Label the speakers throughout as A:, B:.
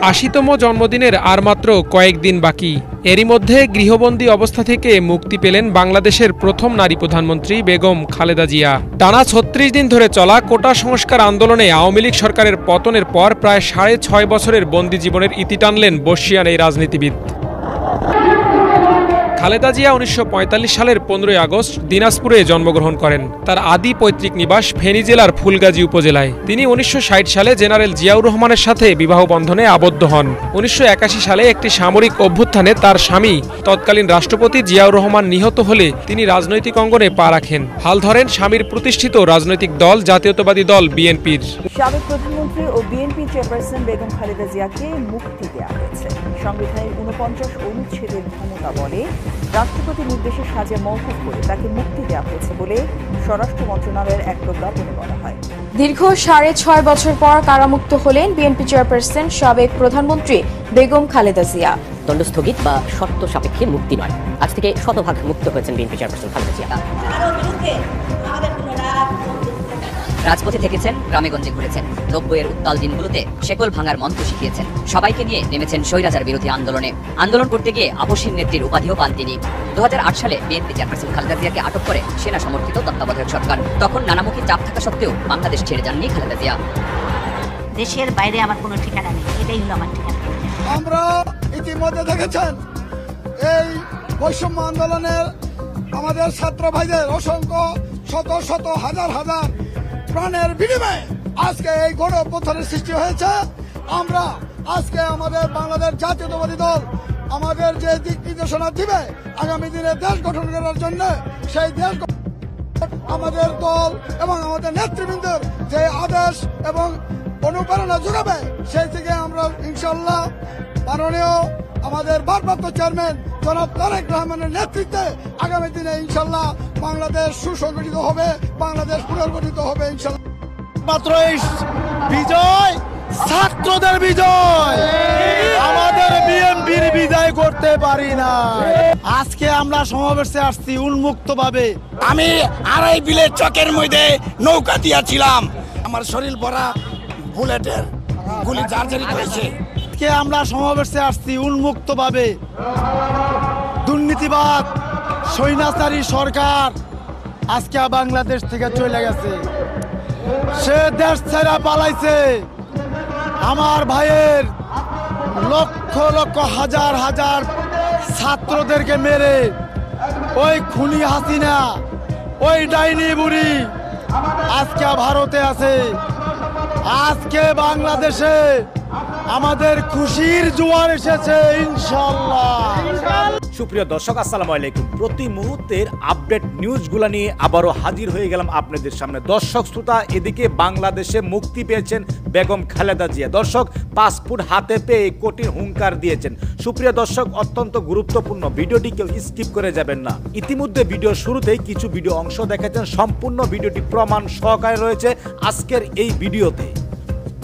A: ৮০তম জন্মদিনের আর মাত্র কয়েকদিন বাকি। এরই মধ্যে গৃহবন্দী অবস্থা থেকে মুক্তি পেলেন বাংলাদেশের প্রথম নারী প্রধানমন্ত্রী বেগম খালেদা জিয়া। টানা ৩৬ দিন ধরে চলা কোটা সংস্কার আন্দোলনে আওয়ামী লীগ সরকারের পতনের পর প্রায় ৬.৫ বছরের বন্দী জীবনের ইতি টানলেন বর্ষিয়ান এই রাজনীতিবিদ। খালেদা জিয়া ১৯৪৫ সালের ১৫ই আগস্ট দিনাজপুরে জন্মগ্রহণ করেন। তার আদি পৈতৃক নিবাস ফেনী জেলার ফুলগাজী উপজেলায়। তিনি ১৯৬০ সালে জেনারেল জিয়াউর রহমানের সাথে বিবাহ বন্ধনে আবদ্ধ হন। ১৯৮১ সালে একটি সামরিক অভ্যুত্থানে তার স্বামী তৎকালীন রাষ্ট্রপতি জিয়াউর রহমান নিহত হলে তিনি রাজনৈতিক অঙ্গনে পা রাখেন। হাল ধরেন স্বামীর প্রতিষ্ঠিত রাজনৈতিক দল জাতীয়তাবাদী দল বিএনপির।
B: সাবেক প্রধানমন্ত্রী ও বিএনপি চেয়ারপারসন বেগম খালেদা জিয়াকে মুক্তি দেওয়া হয়েছে। সংবিধানের ৪৯ অনুচ্ছেদের ক্ষমতা বলে রাষ্ট্রপতির নির্দেশে সাজা মওকুফ করে তাকে মুক্তি দেওয়া হয়েছে বলে স্বরাষ্ট্র মন্ত্রণালয়ের এক প্রজ্ঞাপনে বলা হয়।
C: দীর্ঘ ৬.৫ বছর পর কারামুক্ত হলেন বিএনপি চেয়ারপারসন সাবেক প্রধানমন্ত্রী বেগম খালেদা জিয়া।
D: দণ্ড স্থগিত বা শর্ত সাপেক্ষে মুক্তি নয়, আজ থেকে শতভাগ মুক্ত হয়েছেন বিএনপি চেয়ারপারসন খালেদা জিয়া। রাজপথে থেকেছেন, গ্রামেগঞ্জে ঘুরেছেন, ৯০-এর উত্তাল দিনগুলোতে শেকল ভাঙার মন্ত্র শিখিয়েছেন। সবাইকে নিয়ে নেমেছেন স্বৈরাচার বিরোধী আন্দোলনে। আন্দোলন করতে গিয়ে আপসীন নেত্রীর উপাধিও পান তিনি। ২০০৮ সালে বিএনপি চেয়ারপারসন খালেদা জিয়াকে আটক করে সেনা সমর্থিত তত্ত্বাবধায়ক সরকার। তখন নানামুখী চাপ থাকা সত্ত্বেও বাংলাদেশ ছেড়ে যাননি খালেদা জিয়া।
E: দেশের বাইরে আমার কোনো ঠিকানা নেই, এটাই হলো আমার ঠিকানা।
F: আমরা ইতিমধ্যে দেখেছেন এই বৈষম্য আন্দোলনের আমাদের ছাত্র ভাইদের অসংখ্য শত শত হাজার হাজার প্রাণের বিনিময়ে আজকে এই গণ অভ্যুত্থানের সৃষ্টি হয়েছে। আমরা আজকে আমাদের বাংলাদেশ জাতীয়তাবাদী দল আমাদের যে দিক নির্দেশনা দিবে আগামী দিনে দেশ গঠন করার জন্য, সেই দেশ আমাদের দল এবং আমাদের নেতৃবৃন্দের যে আদেশ এবং অনুপ্রেরণা যোগাবে, সেই থেকে আমরা ইনশাল্লাহ মাননীয় আমাদের ভারপ্রাপ্ত চেয়ারম্যান জনাব তারেক রহমানের নেতৃত্বে আগামী দিনে ইনশাল্লাহ বাংলাদেশ সুসংগঠিত হবে, বাংলাদেশ পুনর্গঠিত হবে ইনশাল্লাহ।
G: মাত্র এই বিজয় ছাত্রদের বিজয়, আমাদের বিএনপির বিজয় করতে পারি না। আজকে আমরা সমাবেশে আসছি উন্মুক্ত ভাবে।
H: আমি আড়াই বিলের চকের মধ্যে নৌকা দিয়েছিলাম, আমার শরীর ভরা বুলেটের গুলি জার্জারি করেছে।
G: আমরা সমাবেশে আসছি উন্মুক্ত ভাবে। দুর্নীতিবাদ স্বৈরাচারী সরকার আজকে বাংলাদেশ থেকে চলে গেছে, সে দেশ ছেড়ে পালাইছে। আমার ভাইয়ের লক্ষ লক্ষ হাজার হাজার ছাত্রদেরকে মেরে ওই খুনি হাসিনা, ওই ডাইনি বুড়ি আজকে ভারতে আছে। আজকে বাংলাদেশে আমাদের খুশির জোয়ার এসেছে ইনশাআল্লাহ।
I: সুপ্রিয় দর্শক, আসসালামু আলাইকুম। প্রতি মুহূর্তের আপডেট নিউজগুলো নিয়ে আবারও হাজির হয়ে গেলাম আপনাদের সামনে। দর্শক শ্রোতা, এদিকে বাংলাদেশে মুক্তি পেয়েছেন বেগম খালেদা জিয়া। দর্শক, পাসপোর্ট হাতে পেয়ে কঠিন হুঙ্কার দিয়েছেন। সুপ্রিয় দর্শক, অত্যন্ত গুরুত্বপূর্ণ ভিডিওটি কেউ স্কিপ করে যাবেন না। ইতিমধ্যে ভিডিও শুরুতেই কিছু ভিডিও অংশ দেখেছেন, সম্পূর্ণ ভিডিওটি প্রমাণ সহকারে রয়েছে আজকের এই ভিডিওতে।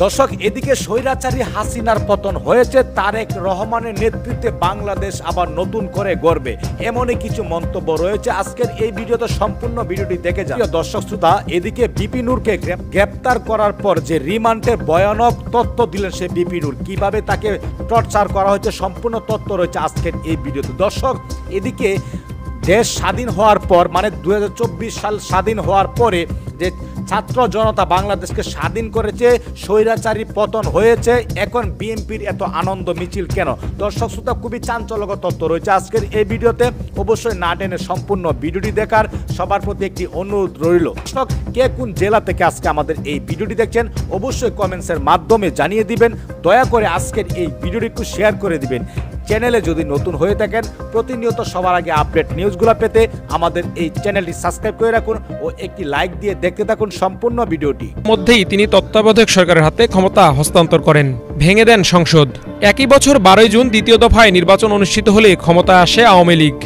I: দর্শক, এদিকে স্বৈরাচারী হাসিনার পতন হয়েছে, তারেক রহমানের নেতৃত্বে বাংলাদেশ আবার নতুন করে গড়বে, এমনই কিছু মন্তব্য রয়েছে আজকের এই ভিডিওতে। সম্পূর্ণ ভিডিওটি দেখে যান। দর্শক শ্রোতা, এদিকে বিপি নূরকে গ্রেপ্তার করার পর যে রিমান্ডের ভয়ানক তথ্য দিলেন সে বিপি নূর, কিভাবে তাকে টর্চার করা হয়েছে, সম্পূর্ণ তথ্য রয়েছে আজকের এই ভিডিওতে। দর্শক, এদিকে দেশ স্বাধীন হওয়ার পর, মানে ২০২৪ সাল স্বাধীন হওয়ার পরে যে ছাত্র জনতা বাংলাদেশকে স্বাধীন করেছে, স্বৈরাচারী পতন হয়েছে, এখন বিএনপির এত আনন্দ মিছিল কেন? দর্শক শ্রোতা, খুবই চাঞ্চল্যকর তথ্য রয়েছে আজকের এই ভিডিওতে। অবশ্যই না টেনে সম্পূর্ণ ভিডিওটি দেখার সবার প্রতি একটি অনুরোধ রইল। দর্শক, কে কোন জেলা থেকে আজকে আমাদের এই ভিডিওটি দেখছেন অবশ্যই কমেন্টসের মাধ্যমে জানিয়ে দিবেন। দয়া করে আজকের এই ভিডিওটি একটু শেয়ার করে দিবেন। চ্যানেলে যদি নতুন হয়ে থাকেন, প্রতিনিয়ত সবার আগে আপডেট নিউজগুলো পেতে আমাদের এই চ্যানেলটি সাবস্ক্রাইব করে রাখুন ও একটি লাইক দিয়ে দেখতে থাকুন সম্পূর্ণ ভিডিওটি।
A: মধ্যেই তিনি তত্ত্বাবধায়ক সরকারের হাতে ক্ষমতা হস্তান্তর করেন, ভেঙে দেন সংসদ। একই বছর ১২ জুন দ্বিতীয় দফায় নির্বাচন অনুষ্ঠিত হলে ক্ষমতায় আসে আওয়ামী লীগ।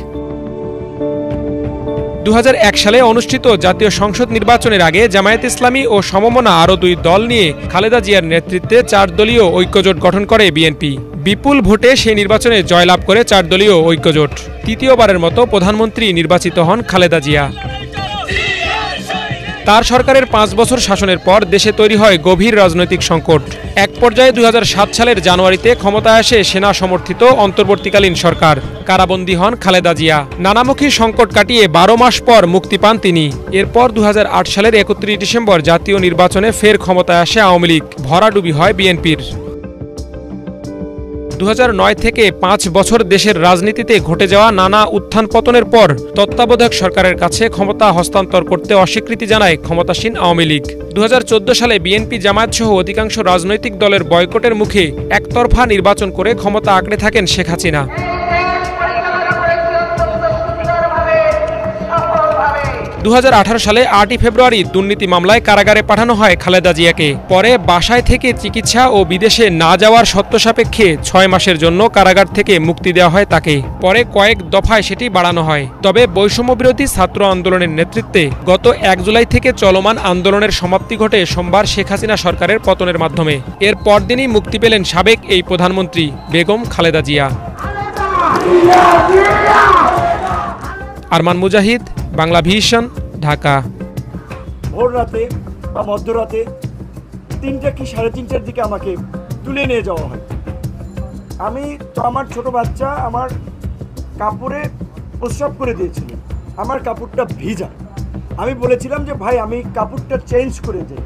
A: ২০০১ সালে অনুষ্ঠিত জাতীয় সংসদ নির্বাচনের আগে জামায়াত ইসলামী ও সমমনা আরও ২ দল নিয়ে খালেদা জিয়ার নেতৃত্বে ৪ দলীয় ঐক্যজোট গঠন করে বিএনপি। বিপুল ভোটে সেই নির্বাচনে জয়লাভ করে ৪ দলীয় ঐক্যজোট। তৃতীয়বারের মতো প্রধানমন্ত্রী নির্বাচিত হন খালেদা জিয়া। তার সরকারের 5 বছর শাসনের পর দেশে তৈরি হয় গভীর রাজনৈতিক সংকট। এক পর্যায়ে 2007 সালের জানুয়ারিতে ক্ষমতায় আসে সেনা সমর্থিত অন্তর্বর্তীকালীন সরকার। কারাবন্দী হন খালেদা জিয়া। নানামুখী সংকট কাটিয়ে 12 মাস পর মুক্তি পান তিনি। এরপর 2008 সালের 31 ডিসেম্বর জাতীয় নির্বাচনে ফের ক্ষমতায় আসে আওয়ামী লীগ। ভরাডুবি হয় বিএনপির। 2009 থেকে 5 বছর দেশের রাজনীতিতে ঘটে যাওয়া নানা উত্থান পতনের পর তত্ত্বাবধায়ক সরকারের কাছে ক্ষমতা হস্তান্তর করতে অস্বীকৃতি জানায় ক্ষমতাসীন আওয়ামী লীগ। 2014 সালে বিএনপি জামায়াত সহ অধিকাংশ রাজনৈতিক দলের বয়কটের মুখে একতরফা নির্বাচন করে ক্ষমতা আঁকড়ে থাকেন শেখ হাসিনা। 2018 সালে 8 ফেব্রুয়ারি দুর্নীতি মামলায় কারাগারে পাঠানো হয় খালেদা জিয়াকে। পরে বাসায় থেকে চিকিৎসা ও বিদেশে না যাওয়ার শর্ত সাপেক্ষে 6 মাসের জন্য কারাগার থেকে মুক্তি দেওয়া হয় তাকে। পরে কয়েক দফায় সেটি বাড়ানো হয়। তবে বৈষম্যবিরোধী ছাত্র আন্দোলনের নেতৃত্বে গত 1 জুলাই থেকে চলমান আন্দোলনের সমাপ্তি ঘটে সোমবার শেখ হাসিনা সরকারের পতনের মাধ্যমে। এর পরদিনই মুক্তি পেলেন সাবেক এই প্রধানমন্ত্রী বেগম খালেদা জিয়া। আরমান মুজাহিদ, বাংলা ভিশন, ঢাকা।
J: ভোর রাতে বা মধ্যরাতে 3টা কি 3:30টার দিকে আমাকে তুলে নিয়ে যাওয়া হয়। আমি তো আমার ছোট বাচ্চা আমার কাপড়ে প্রস্রাব করে দিয়েছিল। আমার কাপড়টা ভিজা। আমি বলেছিলাম যে ভাই আমি কাপড়টা চেঞ্জ করে দিই।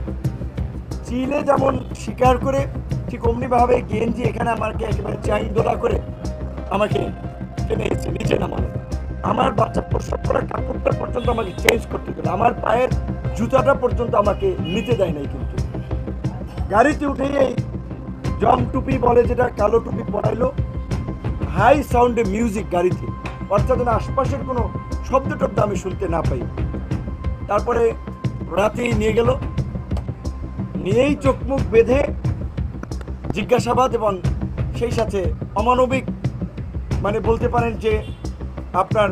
J: চিলে যেমন শিকার করে ঠিক অমনিভাবে গেঞ্জি এখানে আমাকে একেবারে চাই দোলা করে আমাকে টেনে এসেছে নিচে নামানো। আমার বাচ্চা প্রস্রাব করা কাপড়টা পর্যন্ত আমাকে চেঞ্জ করতে দিল। আমার পায়ের জুতাটা পর্যন্ত আমাকে নিতে দেয় নাই। কিন্তু গাড়িতে উঠেই এই জম টুপি বলে যেটা কালো টুপি পরাইলো, হাই সাউন্ডে মিউজিক গাড়িতে, অর্থাৎ আশপাশের কোনো শব্দ টব্দ আমি শুনতে না পাই। তারপরে রাতেই নিয়ে গেল, নিয়েই চোখ মুখ বেঁধে জিজ্ঞাসাবাদ এবং সেই সাথে অমানবিক মানে বলতে পারেন যে আপনার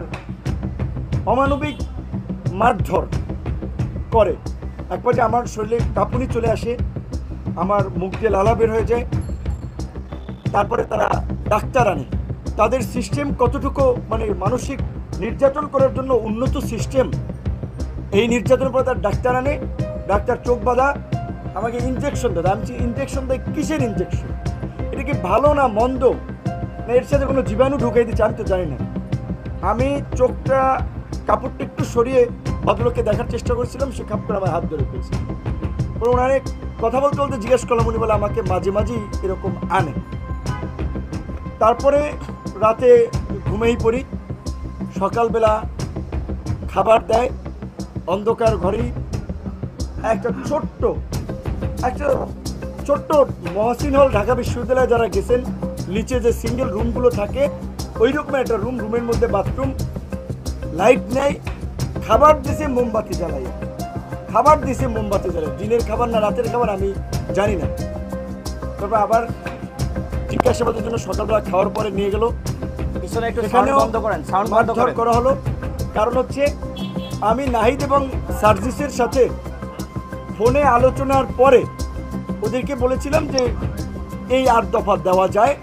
J: অমানবিক মারধর করে। এক পর্যায়ে আমার শরীরে কাঁপুনি চলে আসে, আমার মুখ দিয়ে লালা বের হয়ে যায়। তারপরে তারা ডাক্তার আনে। তাদের সিস্টেম কতটুকু মানে মানসিক নির্যাতন করার জন্য উন্নত সিস্টেম। এই নির্যাতনের পরে তার ডাক্তার আনে, ডাক্তার চোখ বাঁধা আমাকে ইনজেকশন দেয়। আমি ইনজেকশন দেয় কিসের ইনজেকশন? এটা কি ভালো না মন্দ, না এর সাথে কোনো জীবাণু ঢুকাই দিচ্ছে আমি তো জানি না। আমি চোখটা কাপড়টা একটু সরিয়ে ভদ্রলোককে দেখার চেষ্টা করছিলাম, সে খাপ করে আমার হাত ধরে ফেলছে। পরে ওনারে কথা বলতে বলতে জিজ্ঞেস করলাম, উনি বলে আমাকে মাঝে মাঝেই এরকম আনে। তারপরে রাতে ঘুমেই পড়ি, সকালবেলা খাবার দেয় অন্ধকার ঘরেই। একটা ছোট্ট মহসিন হল ঢাকা বিশ্ববিদ্যালয়ে যারা গেছেন, নিচে যে সিঙ্গেল রুমগুলো থাকে ওই রকম একটা রুমের মধ্যে বাথরুম, লাইট নেই, খাবার দিছে মোমবাতি জ্বালাই, দিনের খাবার না রাতের খাবার আমি জানি না। তবে আবার জিজ্ঞাসাবাদের জন্য সকালবেলা খাওয়ার পরে নিয়ে গেল, মারধর করা হলো। কারণ হচ্ছে আমি নাহিদ এবং সার্জিসের সাথে ফোনে আলোচনার পরে ওদেরকে বলেছিলাম যে এই 8 দফা দেওয়া যায়।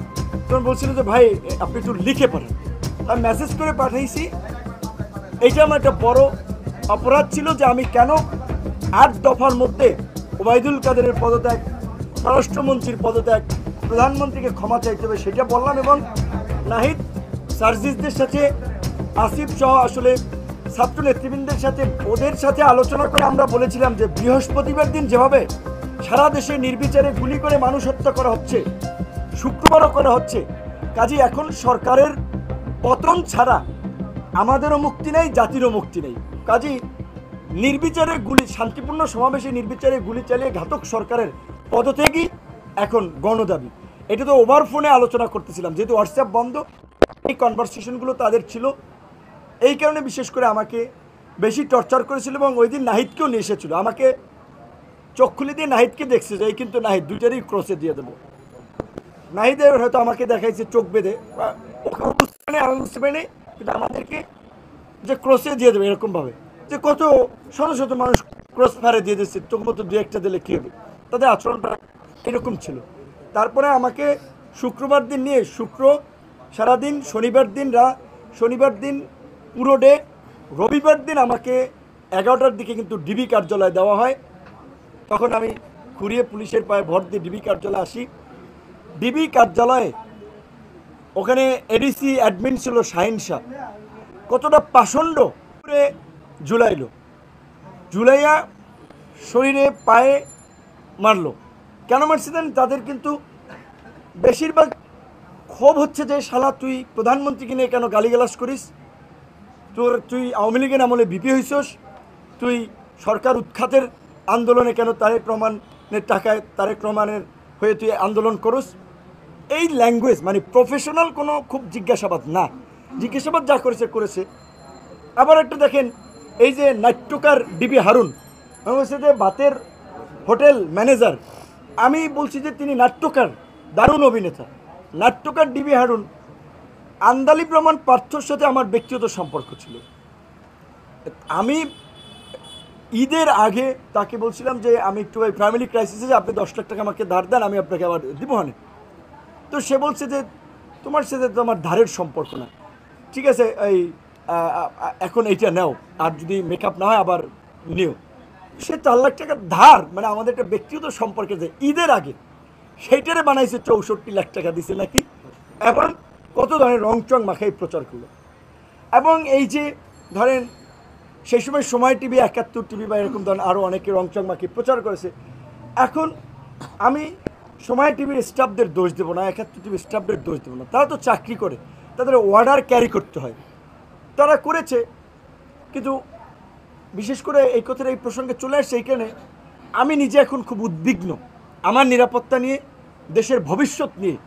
J: তখন বলছিল যে ভাই আপনি একটু লিখে পারেন। আমি মেসেজ করে পাঠাইছি। এইটা আমার একটা বড় অপরাধ ছিল যে আমি কেন 8 দফার মধ্যে ওবায়দুল কাদেরের পদত্যাগ, স্বরাষ্ট্রমন্ত্রীর পদত্যাগ, প্রধানমন্ত্রীকে ক্ষমা চাইতে হবে সেটা বললাম। এবং নাহিদ সার্জিসদের সাথে, আসিফ সহ আসলে ছাত্র নেতৃবৃন্দের সাথে ওদের সাথে আলোচনা করে আমরা বলেছিলাম যে বৃহস্পতিবার দিন যেভাবে সারা দেশে নির্বিচারে গুলি করে মানুষ হত্যা করা হচ্ছে, শুক্রবারও করা হচ্ছে, কাজে এখন সরকারের পতন ছাড়া আমাদেরও মুক্তি নেই, জাতিরও মুক্তি নেই। কাজেই নির্বিচারে শান্তিপূর্ণ সমাবেশে নির্বিচারে গুলি চালিয়ে ঘাতক সরকারের পদত্যাগই এখন গণদাবি। এটা তো ওভার ফোনে আলোচনা করতেছিলাম, যেহেতু হোয়াটসঅ্যাপ বন্ধ, এই কনভারসেশনগুলো তাদের ছিল। এই কারণে বিশেষ করে আমাকে বেশি টর্চার করেছিল। এবং ওই দিন নাহিদকেও নিয়ে এসেছিল, আমাকে চোখ খুলে দিয়ে নাহিদকে দেখছে যে এই কিন্তু নাহিদ, দুইটারই ক্রসে দিয়ে দেবো। নাহিদের হয়তো আমাকে দেখাইছে চোখ বেঁধে, কিন্তু আমাদেরকে যে ক্রসে দিয়ে দেবে এরকমভাবে, যে কত শত শত মানুষ ক্রস ফায়ারে দিয়ে দিচ্ছে, চোখ মতো 2-1টা দিলে কী হবে, তাদের আচরণটা এরকম ছিল। তারপরে আমাকে শুক্রবার দিন নিয়ে সারাদিন, শনিবার দিন পুরো ডে, রবিবার দিন আমাকে 11টার দিকে কিন্তু ডিবি কার্যালয়ে দেওয়া হয়। তখন আমি ঘুরিয়ে পুলিশের পায়ে ভর দিয়ে ডিবি কার্যালয়ে আসি। ডিবি কার্যালয়ে ওখানে এডিসি অ্যাডমিন ছিল শাহিন শাহ, কতটা পাষণ্ড করে ঝুলাইয়া শরীরে পায়ে মারলো। কেন মারছে দেন? তাদের কিন্তু বেশিরভাগ ক্ষোভ হচ্ছে যে শালা তুই প্রধানমন্ত্রীকে নিয়ে কেন গালিগালাজ করিস, তুই আওয়ামী লীগের আমলে বিপি হইছস, তুই সরকার উৎখাতের আন্দোলনে কেন তারেক রহমানের টাকায় তারেক রহমানের হয়ে তুই আন্দোলন করস। এই ল্যাঙ্গুয়েজ মানে প্রফেশনাল কোনো খুব জিজ্ঞাসাবাদ না, জিজ্ঞাসাবাদ যা করেছে। আবার একটা দেখেন, এই যে নাট্যকার ডিবি হারুন, আমি বলছি যে বাতের হোটেল ম্যানেজার, আমি বলছি যে তিনি নাট্যকার, দারুণ অভিনেতা। নাট্যকার ডিবি হারুন, আন্দালিব রহমান পার্থর সাথে আমার ব্যক্তিগত সম্পর্ক ছিল। আমি ঈদের আগে তাকে বলছিলাম যে আমি একটু ওই ফ্যামিলি ক্রাইসিসে, আপনি 10 লাখ টাকা আমাকে ধার দেন, আমি আপনাকে আবার দিব হানে। তো সে বলছে যে তোমার সাথে তো আমার ধারের সম্পর্ক না, ঠিক আছে এই এখন এইটা নাও, আর যদি মেকআপ না হয় আবার নিও। সে 4 লাখ টাকা ধার, মানে আমাদের একটা ব্যক্তিগত সম্পর্কে যে ঈদের আগে সেইটারে বানাইছে 64 লাখ টাকা দিছে নাকি, এবং কত ধরনের রংচং মাখাই প্রচার করলো। এবং এই যে ধরেন সেই সময় টিভি, 71 টিভি বা এরকম ধরেন আরও অনেকে রংচং মাখিয়ে প্রচার করেছে। এখন আমি সময় টিভির স্টাফদের দোষ দেবো না, 71 টিভির স্টাফদের দোষ দেবো না, তারা তো চাকরি করে, তাদের অর্ডার ক্যারি করতে হয়, তারা করেছে। কিন্তু বিশেষ করে এই কথাটা এই প্রসঙ্গে চলে আসছে এইখানে, আমি নিজে এখন খুব উদ্বিগ্ন আমার নিরাপত্তা নিয়ে, দেশের ভবিষ্যৎ নিয়ে।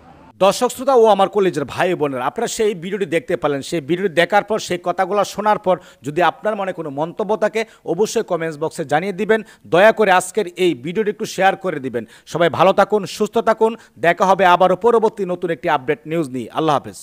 I: দর্শক শ্রোতা ও আমার কলেজের ভাই বোনেরা, আপনারা সেই ভিডিওটি দেখতে পেলেন। সেই ভিডিওটি দেখার পর, সেই কথাগুলো শোনার পর যদি আপনার মনে কোনো মন্তব্য থাকে অবশ্যই কমেন্টস বক্সে জানিয়ে দিবেন। দয়া করে আজকের এই ভিডিওটি একটু শেয়ার করে দিবেন। সবাই ভালো থাকুন, সুস্থ থাকুন। দেখা হবে আবারও পরবর্তী নতুন একটি আপডেট নিউজ নিয়ে। আল্লাহ হাফেজ।